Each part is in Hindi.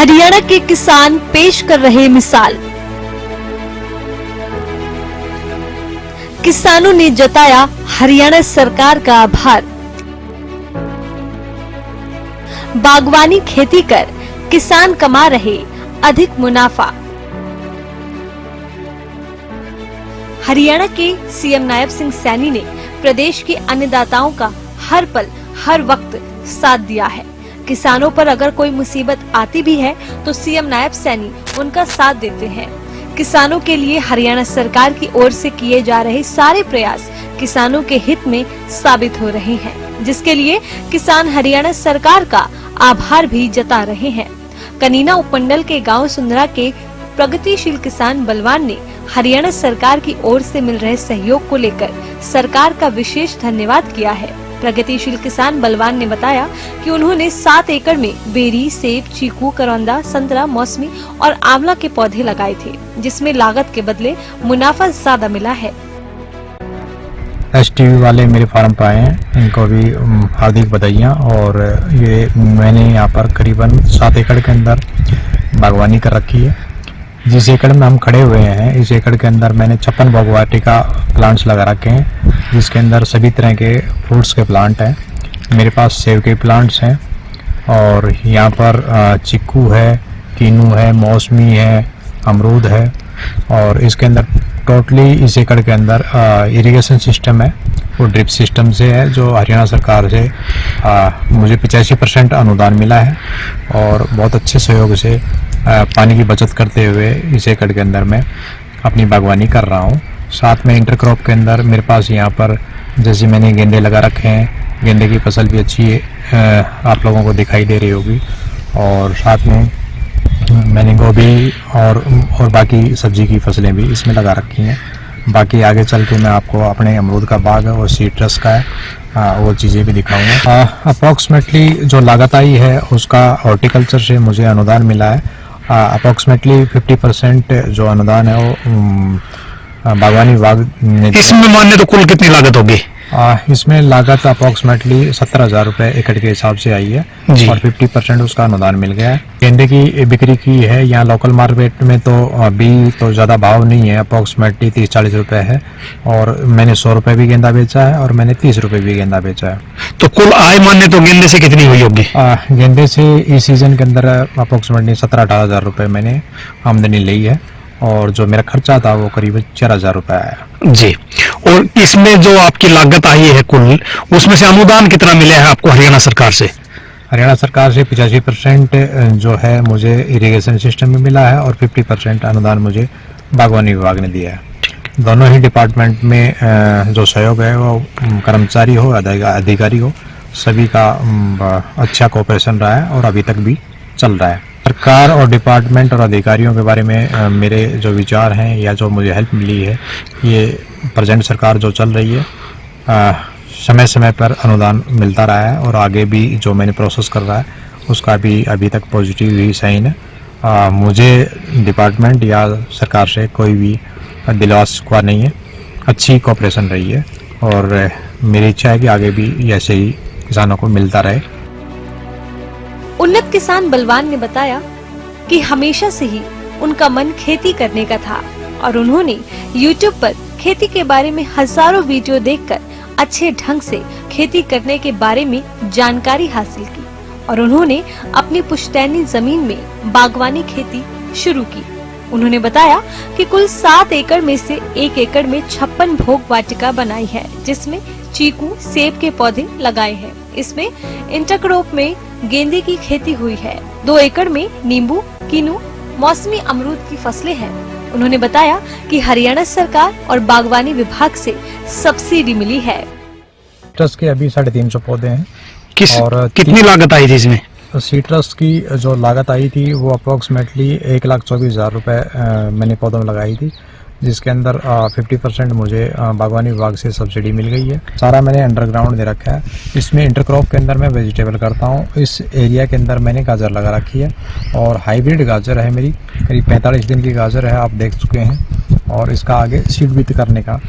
हरियाणा के किसान पेश कर रहे मिसाल। किसानों ने जताया हरियाणा सरकार का आभार। बागवानी खेती कर किसान कमा रहे अधिक मुनाफा। हरियाणा के सीएम नायब सिंह सैनी ने प्रदेश के अन्नदाताओं का हर पल हर वक्त साथ दिया है। किसानों पर अगर कोई मुसीबत आती भी है तो सीएम नायब सैनी उनका साथ देते हैं। किसानों के लिए हरियाणा सरकार की ओर से किए जा रहे सारे प्रयास किसानों के हित में साबित हो रहे हैं, जिसके लिए किसान हरियाणा सरकार का आभार भी जता रहे हैं। कनीना उपमंडल के गांव सुंदरा के प्रगतिशील किसान बलवान ने हरियाणा सरकार की ओर से मिल रहे सहयोग को लेकर सरकार का विशेष धन्यवाद किया है। प्रगतिशील किसान बलवान ने बताया कि उन्होंने 7 एकड़ में बेरी, सेब, चीकू, करौंदा, संतरा, मौसमी और आंवला के पौधे लगाए थे, जिसमें लागत के बदले मुनाफा ज्यादा मिला है। STV वाले मेरे फार्म पे आए हैं, इनको भी हार्दिक बधाइयाँ। और ये मैंने यहाँ पर करीबन 7 एकड़ के अंदर बागवानी कर रखी है। जिस एकड़ में हम खड़े हुए हैं, इस एकड़ के अंदर मैंने 56 बागवानी का प्लांट्स लगा रखे हैं, जिसके अंदर सभी तरह के फ्रूट्स के प्लांट हैं। मेरे पास सेब के प्लांट्स हैं और यहाँ पर चीकू है, कीनू है, मौसमी है, अमरूद है। और इसके अंदर टोटली इस एकड़ के अंदर इरिगेशन सिस्टम है, वो ड्रिप सिस्टम से है, जो हरियाणा सरकार से मुझे 85% अनुदान मिला है। और बहुत अच्छे सहयोग से पानी की बचत करते हुए इस एकड़ के अंदर मैं अपनी बागवानी कर रहा हूँ। साथ में इंटरक्रॉप के अंदर मेरे पास यहाँ पर जैसे मैंने गेंदे लगा रखे हैं, गेंदे की फसल भी अच्छी है, आप लोगों को दिखाई दे रही होगी। और साथ में मैंने गोभी और बाकी सब्जी की फसलें भी इसमें लगा रखी हैं। बाकी आगे चल के मैं आपको अपने अमरूद का बाग है और सीट्रस का है, वो चीज़ें भी दिखाऊंगा। अप्रॉक्सीमेटली जो लागत आई है उसका हॉर्टिकल्चर से मुझे अनुदान मिला है। अप्रॉक्सीमेटली 50% जो अनुदान है वो बागवानी विभाग ने। इसमें माने तो कुल कितनी लागत होगी? इसमें लागत अप्रॉक्सीमेटली 17,000 रुपये एकड़ के हिसाब से आई है और 50% उसका अनुदान मिल गया है। गेंदे की बिक्री की है यहाँ लोकल मार्केट में, तो अभी तो ज़्यादा भाव नहीं है, अप्रॉक्सीमेटली 30-40 रुपये है। और मैंने 100 रुपये भी गेंदा बेचा है और मैंने 30 रुपये भी गेंदा बेचा है। तो कुल आय माने तो गेंदे से कितनी हुई होगी? गेंदे से इस सीजन के अंदर अप्रॉक्सीमेटली 17-18 हज़ार रुपये मैंने आमदनी ली है और जो मेरा खर्चा था वो करीब 4,000 रुपये आया जी। और इसमें जो आपकी लागत आई है कुल, उसमें से अनुदान कितना मिला है आपको हरियाणा सरकार से? हरियाणा सरकार से 85% जो है मुझे इरिगेशन सिस्टम में मिला है और 50% अनुदान मुझे बागवानी विभाग ने दिया है। दोनों ही डिपार्टमेंट में जो सहयोग है वो कर्मचारी हो, अधिकारी हो, सभी का अच्छा कोऑपरेशन रहा है और अभी तक भी चल रहा है। सरकार और डिपार्टमेंट और अधिकारियों के बारे में मेरे जो विचार हैं या जो मुझे हेल्प मिली है, ये प्रेजेंट सरकार जो चल रही है समय समय पर अनुदान मिलता रहा है और आगे भी जो मैंने प्रोसेस कर रहा है उसका भी अभी तक पॉजिटिव ही साइन है। मुझे डिपार्टमेंट या सरकार से कोई भी दिलवास हुआ नहीं है, अच्छी कोऑपरेशन रही है और मेरी इच्छा है कि आगे भी ऐसे ही किसानों को मिलता रहे। उन्नत किसान बलवान ने बताया कि हमेशा से ही उनका मन खेती करने का था और उन्होंने YouTube पर खेती के बारे में हजारों वीडियो देखकर अच्छे ढंग से खेती करने के बारे में जानकारी हासिल की और उन्होंने अपनी पुश्तैनी जमीन में बागवानी खेती शुरू की। उन्होंने बताया कि कुल 7 एकड़ में से 1 एकड़ में 56 भोग वाटिका बनाई है, जिसमें चीकू, सेब के पौधे लगाए हैं। इसमें इंटरक्रॉप में गेंदे की खेती हुई है। 2 एकड़ में नींबू, कीनू, मौसमी अमरूद की फसलें हैं। उन्होंने बताया कि हरियाणा सरकार और बागवानी विभाग से सब्सिडी मिली है। सीट्रस के अभी 350 पौधे हैं। और कितनी लागत आई थी इसमें? सीट्रस की जो लागत आई थी वो अप्रोक्सीमेटली 1,24,000 रुपये मैंने पौधों में लगाई थी, जिसके अंदर 50% मुझे बागवानी विभाग से सब्सिडी मिल गई है। सारा मैंने अंडरग्राउंड दे रखा है। इसमें इंटरक्रॉप के अंदर मैं वेजिटेबल करता हूँ। इस एरिया के अंदर मैंने गाजर लगा रखी है और हाइब्रिड गाजर है मेरी, करीब 45 दिन की गाजर है, आप देख चुके हैं। और इसका आगे सीड विथ करने का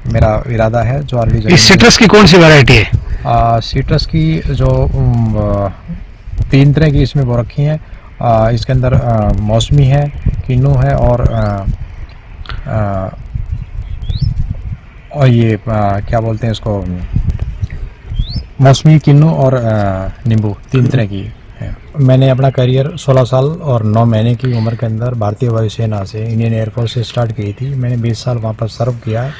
मेरा इरादा है। जो ऑलरेडी इस सिट्रस की कौन सी वैरायटी है? सीट्रस की जो 3 तरह की इसमें वो रखी हैं इसके अंदर मौसमी है, किन्नू है और ये क्या बोलते हैं इसको, मौसमी, किन्नू और नींबू, 3 तरह की है। मैंने अपना करियर 16 साल और 9 महीने की उम्र के अंदर भारतीय वायुसेना से, इंडियन एयरफोर्स से स्टार्ट की थी। मैंने 20 साल वहाँ पर सर्व किया है।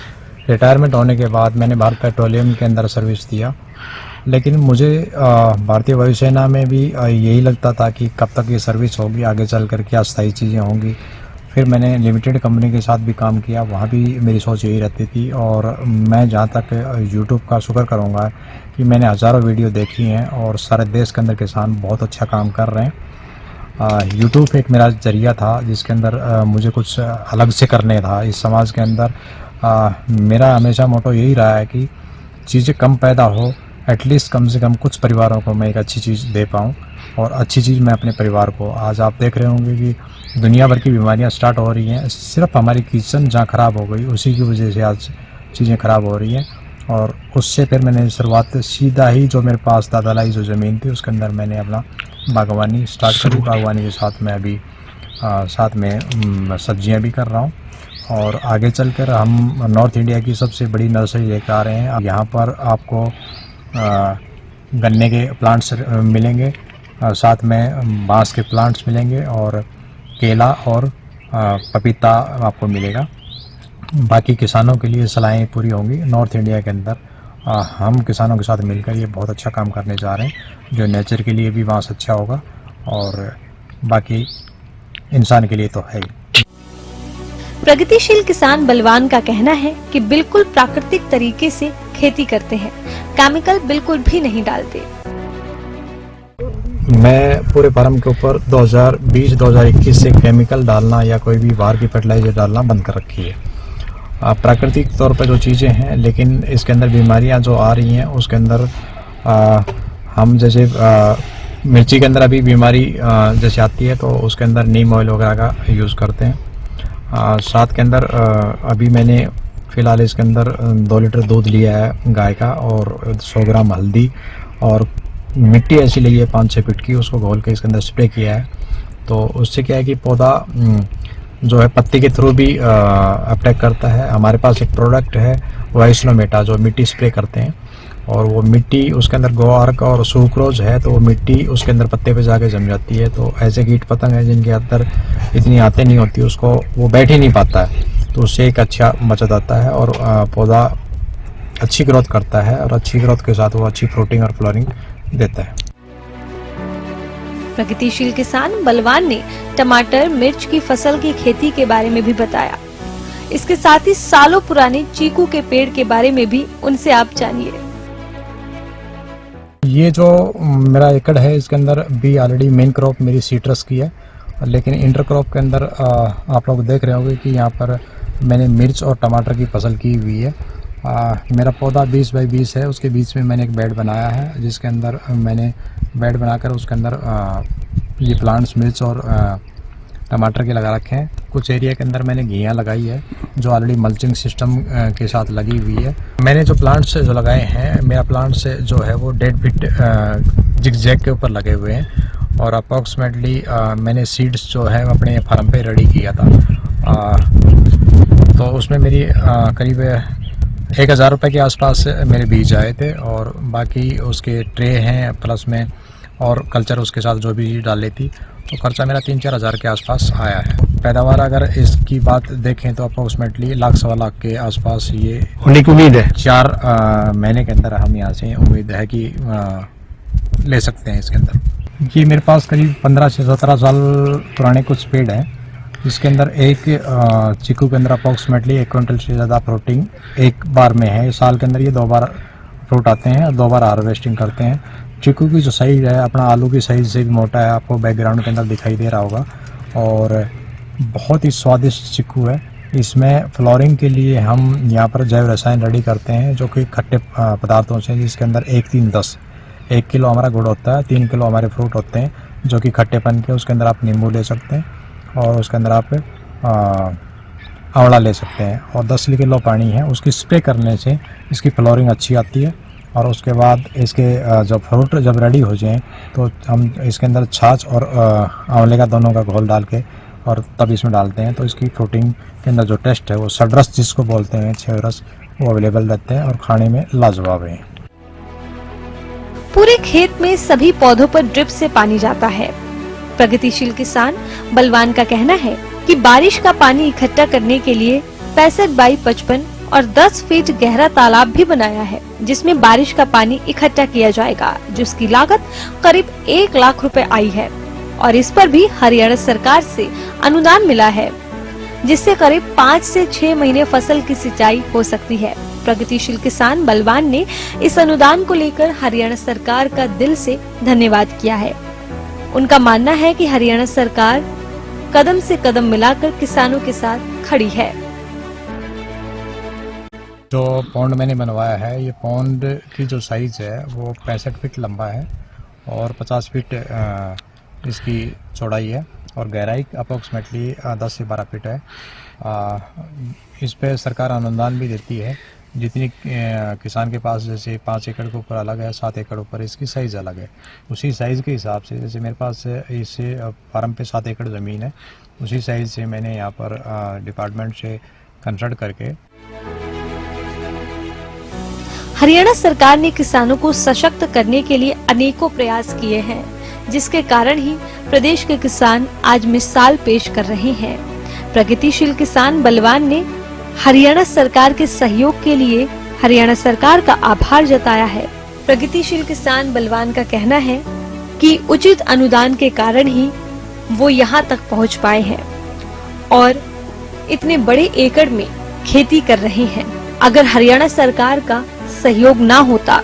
रिटायरमेंट होने के बाद मैंने भारत पेट्रोलियम के अंदर सर्विस दिया, लेकिन मुझे भारतीय वायुसेना में भी यही लगता था कि कब तक ये सर्विस होगी, आगे चलकर क्या स्थायी चीज़ें होंगी। फिर मैंने लिमिटेड कंपनी के साथ भी काम किया, वहाँ भी मेरी सोच यही रहती थी। और मैं जहाँ तक यूट्यूब का शुक्र करूँगा कि मैंने हज़ारों वीडियो देखी हैं और सारे देश के अंदर किसान बहुत अच्छा काम कर रहे हैं। यूट्यूब एक मेरा जरिया था जिसके अंदर मुझे कुछ अलग से करने था इस समाज के अंदर। मेरा हमेशा मोटो यही रहा है कि चीज़ें कम पैदा हो, एटलीस्ट कम से कम कुछ परिवारों को मैं एक अच्छी चीज़ दे पाऊँ, और अच्छी चीज़ मैं अपने परिवार को। आज आप देख रहे होंगे कि दुनिया भर की बीमारियां स्टार्ट हो रही हैं, सिर्फ हमारी किचन जहाँ ख़राब हो गई उसी की वजह से आज चीज़ें ख़राब हो रही हैं। और उससे फिर मैंने शुरुआत सीधा ही, जो मेरे पास दादालाई जो ज़मीन थी उसके अंदर मैंने अपना बागवानी स्टार्ट करी। बागवानी के साथ मैं अभी साथ में सब्जियां भी कर रहा हूँ, और आगे चलकर हम नॉर्थ इंडिया की सबसे बड़ी नर्सरी लेकर आ रहे हैं। यहाँ पर आपको गन्ने के प्लांट्स मिलेंगे, साथ में बांस के प्लांट्स मिलेंगे, और केला और पपीता आपको मिलेगा। बाकी किसानों के लिए सलाहें पूरी होंगी। नॉर्थ इंडिया के अंदर हम किसानों के साथ मिलकर ये बहुत अच्छा काम करने जा रहे हैं, जो नेचर के लिए भी बांस अच्छा होगा और बाकी इंसान के लिए तो है ही। प्रगतिशील किसान बलवान का कहना है कि बिल्कुल प्राकृतिक तरीके से खेती करते हैं, केमिकल बिल्कुल भी नहीं डालते। मैं पूरे फार्म के ऊपर 2020-2021 से केमिकल डालना या कोई भी बाहर की फर्टिलाइजर डालना बंद कर रखी है। प्राकृतिक तौर पर जो चीज़ें हैं, लेकिन इसके अंदर बीमारियां जो आ रही हैं उसके अंदर हम जैसे मिर्ची के अंदर अभी बीमारी जैसे आती है तो उसके अंदर नीम ऑयल वगैरह का यूज़ करते हैं। साथ के अंदर अभी मैंने फ़िलहाल इसके अंदर 2 लीटर दूध लिया है गाय का, और 100 ग्राम हल्दी और मिट्टी ऐसी ली है 5-6 फीट की, उसको घोल के इसके अंदर स्प्रे किया है। तो उससे क्या है कि पौधा जो है पत्ती के थ्रू भी अटैक करता है। हमारे पास एक प्रोडक्ट है वाइस्लोमेटा, जो मिट्टी स्प्रे करते हैं, और वो मिट्टी उसके अंदर गोआर्क और सुक्रोज है, तो वो मिट्टी उसके अंदर पत्ते पे जाके जम जाती है। तो ऐसे कीट पतंग है जिनके अंदर इतनी आते नहीं होती, उसको वो बैठ ही नहीं पाता है, तो उससे एक अच्छा बचत आता है और पौधा अच्छी ग्रोथ करता है, और अच्छी ग्रोथ के साथ वो अच्छी फ्रूटिंग और फ्लोरिंग देता है। प्रगतिशील किसान बलवान ने टमाटर मिर्च की फसल की खेती के बारे में भी बताया। इसके साथ ही सालों पुराने चीकू के पेड़ के बारे में भी उनसे आप जानिए। ये जो मेरा एकड़ है इसके अंदर भी ऑलरेडी मेन क्रॉप मेरी सीट्रस की है, लेकिन इंटर क्रॉप के अंदर आप लोग देख रहे होंगे कि यहाँ पर मैंने मिर्च और टमाटर की फसल की हुई है। मेरा पौधा 20 बाई 20 है, उसके बीच में मैंने एक बेड बनाया है, जिसके अंदर मैंने बेड बनाकर उसके अंदर ये प्लांट्स मिर्च और टमाटर के लगा रखे हैं। कुछ एरिया के अंदर मैंने घियाँ लगाई है जो ऑलरेडी मल्चिंग सिस्टम के साथ लगी हुई है। मैंने जो प्लांट्स जो लगाए हैं, मेरा प्लांट्स जो है वो 1.5 फीट जिगजैग के ऊपर लगे हुए हैं, और अप्रॉक्सीमेटली मैंने सीड्स जो है अपने फार्म पे रेडी किया था। तो उसमें मेरी करीब 1000 रुपये के आसपास मेरे बीज आए थे, और बाकी उसके ट्रे हैं प्लस में और कल्चर उसके साथ जो भी डाली थी, तो खर्चा मेरा 3-4 हज़ार के आसपास आया है। पैदावार अगर इसकी बात देखें तो अप्रोक्सीमेटली 1,00,000 के आसपास ये होने की उम्मीद है। 4 महीने के अंदर हम यहाँ से उम्मीद है कि ले सकते हैं इसके अंदर। ये मेरे पास करीब 15 से 17 साल पुराने कुछ पेड़ हैं, जिसके अंदर एक चीकू के अंदर अप्रोक्सीमेटली 1 क्विंटल से ज़्यादा फ्रूटिंग एक बार में है। साल के अंदर ये 2 बार फ्रूट आते हैं और 2 बार हार्वेस्टिंग करते हैं। चीकू की जो साइज़ है अपना आलू की साइज़ से भी मोटा है, आपको बैकग्राउंड के अंदर दिखाई दे रहा होगा, और बहुत ही स्वादिष्ट चीकू है। इसमें फ्लोरिंग के लिए हम यहाँ पर जैव रसायन रेडी करते हैं जो कि खट्टे पदार्थों से, जिसके अंदर 1-3-10 1 किलो हमारा गुड़ होता है, 3 किलो हमारे फ्रूट होते हैं जो कि खट्टेपन के। उसके अंदर आप नींबू ले सकते हैं और उसके अंदर आप आंवला ले सकते हैं, और 10 किलो पानी है, उसकी स्प्रे करने से इसकी फ्लोरिंग अच्छी आती है और उसके बाद इसके जब फ्रूट जब रेडी हो जाएं तो हम इसके अंदर छाछ और आंवले का दोनों का घोल डाल के और तब इसमें डालते हैं, तो इसकी फ्रूटिंग के अंदर जो टेस्ट है वो सडरस जिसको बोलते हैं, 6 रस, वो अवेलेबल रहते हैं और खाने में लाजवाब है। पूरे खेत में सभी पौधों पर ड्रिप से पानी जाता है। प्रगतिशील किसान बलवान का कहना है कि बारिश का पानी इकट्ठा करने के लिए 65x55 और 10 फीट गहरा तालाब भी बनाया है, जिसमें बारिश का पानी इकट्ठा किया जाएगा, जिसकी लागत करीब 1 लाख रुपए आई है और इस पर भी हरियाणा सरकार से अनुदान मिला है, जिससे करीब 5 से 6 महीने फसल की सिंचाई हो सकती है। प्रगतिशील किसान बलवान ने इस अनुदान को लेकर हरियाणा सरकार का दिल से धन्यवाद किया है। उनका मानना है कि हरियाणा सरकार कदम से कदम मिलाकर किसानों के साथ खड़ी है। जो पौंड मैंने बनवाया है, ये पौंड की जो साइज है वो 65 फीट लंबा है और 50 फीट इसकी चौड़ाई है और गहराई अप्रोक्सीमेटली 10 से 12 फीट है। इस पे सरकार अनुदान भी देती है। जितनी किसान के पास जैसे 5 एकड़ के ऊपर अलग है, 7 एकड़ ऊपर इसकी साइज़ अलग है, उसी साइज़ के हिसाब से जैसे मेरे पास इस फार्म पे 7 एकड़ ज़मीन है, उसी साइज़ से मैंने यहाँ पर डिपार्टमेंट से कंसल्ट करके। हरियाणा सरकार ने किसानों को सशक्त करने के लिए अनेकों प्रयास किए हैं, जिसके कारण ही प्रदेश के किसान आज मिसाल पेश कर रहे हैं। प्रगतिशील किसान बलवान ने हरियाणा सरकार के सहयोग के लिए हरियाणा सरकार का आभार जताया है। प्रगतिशील किसान बलवान का कहना है कि उचित अनुदान के कारण ही वो यहाँ तक पहुँच पाए हैं और इतने बड़े एकड़ में खेती कर रहे हैं। अगर हरियाणा सरकार का सहयोग ना होता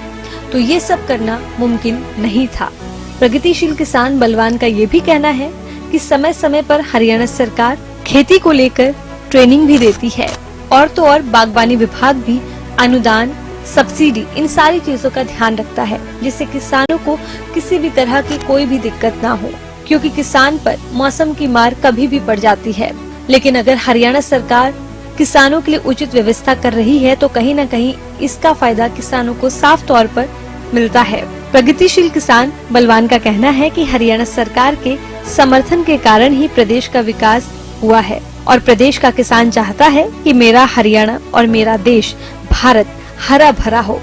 तो ये सब करना मुमकिन नहीं था। प्रगतिशील किसान बलवान का ये भी कहना है कि समय समय पर हरियाणा सरकार खेती को लेकर ट्रेनिंग भी देती है और तो और बागवानी विभाग भी अनुदान, सब्सिडी, इन सारी चीजों का ध्यान रखता है, जिससे किसानों को किसी भी तरह की कोई भी दिक्कत ना हो, क्योंकि किसान पर मौसम की मार कभी भी पड़ जाती है। लेकिन अगर हरियाणा सरकार किसानों के लिए उचित व्यवस्था कर रही है तो कहीं न कहीं इसका फायदा किसानों को साफ तौर पर मिलता है। प्रगतिशील किसान बलवान का कहना है कि हरियाणा सरकार के समर्थन के कारण ही प्रदेश का विकास हुआ है और प्रदेश का किसान चाहता है कि मेरा हरियाणा और मेरा देश भारत हरा भरा हो।